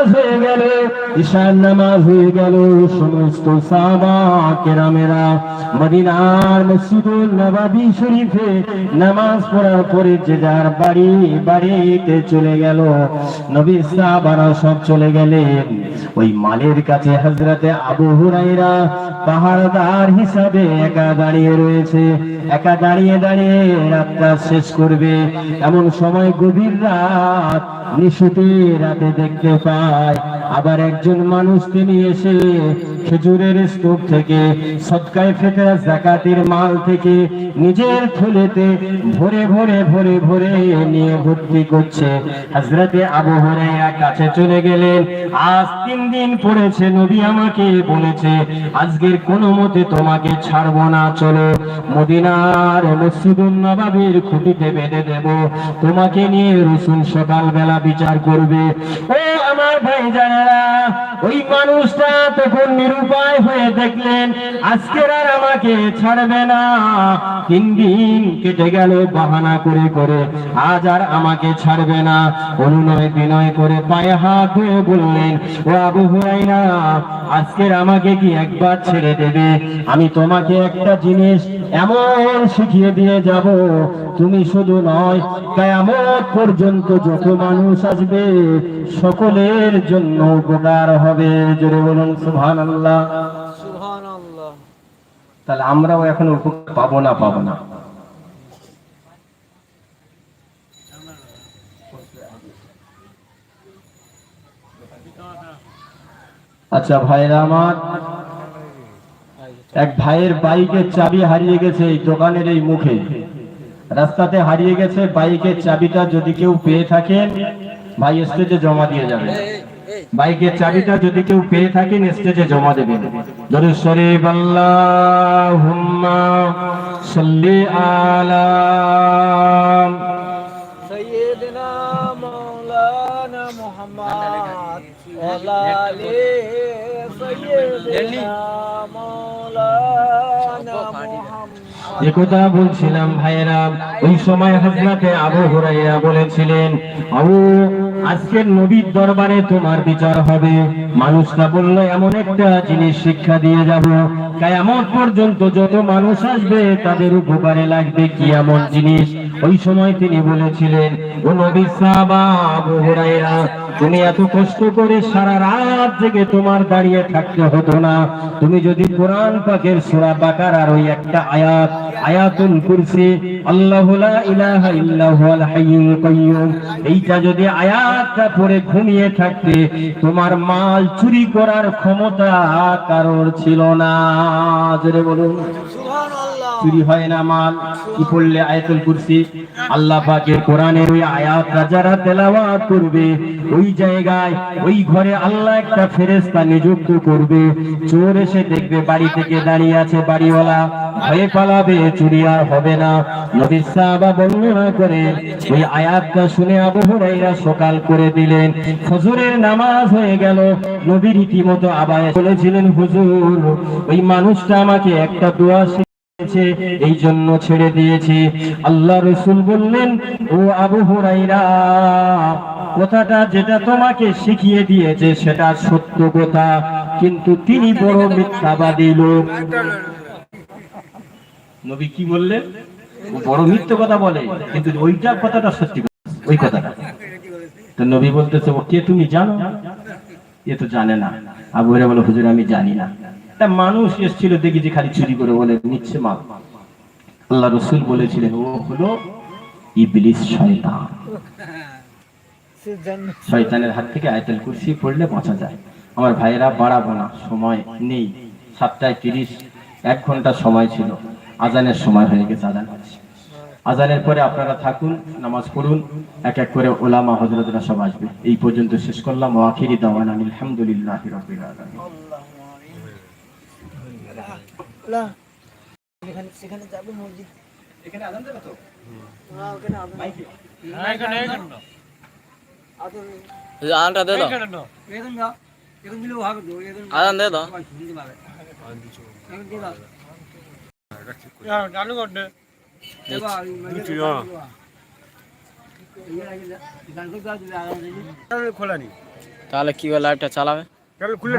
নামাজ হয়ে গেল, ঈশার নামাজ হয়ে গেল। সমস্ত সাহাবা কেরামেরা মদিনার মসজিদুল নববী শরীফে নামাজ পড়ার পরে যে যার বাড়িতে চলে গেল। নবী সাহাবারা সব চলে গেলেন। ওই মালের কাছে হযরতে আবু হুরায়রা পাহারাদার হিসাবে একা দাঁড়িয়ে রয়েছে। একা দাঁড়িয়ে দাঁড়িয়ে রাতটা শেষ করবে। এমন সময় গভীর রাত, নিশুতি রাতে দেখতে পায় আবার একজন মানুষ, তিনি এসে খেজুরের স্তূপ থেকে সদকায়ে ফিতরা যাকাতের মাল থেকে নিজের থলেতে ভরে ভরে ভরে ভরে নিয়ে ভর্তি করছে। হযরতে আবু হুরায়রা কাছে চলে গেলেন। আজ 3 দিন পড়েছে, নবী আমাকে বলেছে আজকের কোনো মতে তোমাকে ছাড়বো না, চলো মদিনার মসজিদুন নববীর খুঁটিতে বেঁধে দেব, তোমাকে নিয়ে রাসূল সকালবেলা বিচার করবে। ও আমার ভাইজানেরা, ওই মানুষটা তখন নিরুপায় হয়ে দেখলেন আজকের আর আমাকে ছাড়বে না। 3 দিন কেটে গেল বাহানা করে করে, আজ আর আমাকে ছাড়বে না। অনুনয় বিনয় করে পায়ে হাত ধুয়ে বললেন, ও আবু হুরায়রা, আজকের আমাকে কি একবার ছেড়ে দেবে? আমি তোমাকে একটা জিনিস এমন শিখিয়ে দিয়ে যাব, তুমি শুধু নয়, কিয়ামত পর্যন্ত যত মানুষ আসবে সকলের জন্য উপকার হবে। জোরে বলুন সুবহানাল্লাহ। সুবহানাল্লাহ। তাহলে আমরাও এখন উপকার পাবো না? পাবো না। আচ্ছা ভাইরা আমার, এক ভাইয়ের বাইকের চাবি হারিয়ে গেছে এই দোকানের এই মুখে, রাস্তাতে হারিয়ে গেছে। বাইকের চাবিটা যদি কেউ পেয়ে থাকেন, ভাই স্টেজে জমা দিয়ে যাবেন। বাইকের চাবিটা যদি কেউ পেয়ে থাকেন, স্টেজে জমা দেবেন। দরুদ শরীফ আল্লাহুম্মা সাল্লি আলা সাইয়্যিদিনা মাওলানা মুহাম্মদ ওয়া আলি সাইয়্যিদিনা মাওলানা মুহাম্মদ। একথা বলছিলাম ভাইয়েরা, ওই সময় হযরতে আবু হুরায়রা বলেছিলেন, আবু, আজকের নবীর দরবারে তোমার বিচার হবে। মানুষটা বলল, এমন একটা জিনিস শিক্ষা দিয়ে যাব, কিয়ামত পর্যন্ত যত মানুষ আসবে তাদের উপকারে লাগবে। কি এমন জিনিস? ওই সময় তিনি বলেছিলেন, ও নবীর সাহাবা আবু হুরায়রা, তুমি এত কষ্ট করে সারা রাত জেগে তোমার দাঁড়িয়ে থাকতে হতো না। তুমি যদি কোরআন পাকের সূরা বাকারার ওই একটা আয়াত, আয়াতুল কুরসি, আল্লাহু লা ইলাহা ইল্লা হুয়াল হাইয়ুল কাইয়্যুম, এইটা যদি আয়াতটা পড়ে ঘুমিয়ে থাকতে, তোমার মাল চুরি করার ক্ষমতা কারোর ছিল না। জোরে বলুন সুবহানাল্লাহ। চুরি হয় না মাল। কি পড়লে? আয়াতুল কুরসি। আল্লাহ পাকের কোরআনের ওই আয়াতটা যারা তেলাওয়াত করবে, ওই জায়গায় ওই ঘরে আল্লাহ একটা ফেরেশতা নিযুক্ত করবে। চোর এসে দেখবে বাড়ি থেকে দাঁড়িয়ে আছে বাড়িওয়ালা, ভয়ে পালাবে, চুরি আর হবে না। নবী সাহাবা বর্ণনা করে ওই আয়াতটা শুনে আবু হুরায়রা সকাল করে দিলেন। ফজরের নামাজ হয়ে গেল। নবী রীতিমতো আবার বলেছিলেন, হুজুর, ওই মানুষটা আমাকে একটা দোয়া এই জন্য ছেড়ে দিয়েছি। আল্লাহ রাসূল বললেন, ও আবু হুরায়রা, কথাটা যেটা তোমাকে শিখিয়ে দিয়েছে সেটা সত্য কথা, কিন্তু তিনি বড় মিথ্যাবাদী লোক। নবী কি বললেন? ও বড় মিথ্যা কথা বলে, কিন্তু ওইটা কথাটা সত্যি কথা, ওই কথাটা। তো নবী বলতেছে, ও কে তুমি জানো? এ তো জানে না। আবু হুরায়রা বলে, হুজুর আমি জানি না। তা মানুষ এসেছিল, দেখি যে খালি চুরি করে বলে নিচ্ছে মাল। আল্লাহ রাসূল বলেছিলেন, ও হলো ইবলিস, শয়তান। শয়তানের হাত থেকে আয়াতুল কুরসি পড়লে বাঁচা যায়। আমার ভাইয়েরা, বাড়াবো না, সময় নেই। 7:30, 1 ঘন্টা সময় ছিল। আজানের সময় হয়ে গেছে, আজান হচ্ছে। আজানের পরে আপনারা থাকুন, নামাজ পড়ুন, এক এক করে ওলামা হযরতরা সব আসবে। এই পর্যন্ত শেষ করলাম। ওয়া আখিরি দাওয়ানা আলহামদুলিল্লাহি রাব্বিল আলামিন। সেখানে যাবে মসজিদ, এখানে আজান দেবে তো? হ্যাঁ, ওখানে আজান। মাইকে আজানটা দে দাও, আজান দে দাও। চালু কর দে। খোলা নি তাহলে কি করে লাইভটা চালাবে? খুলে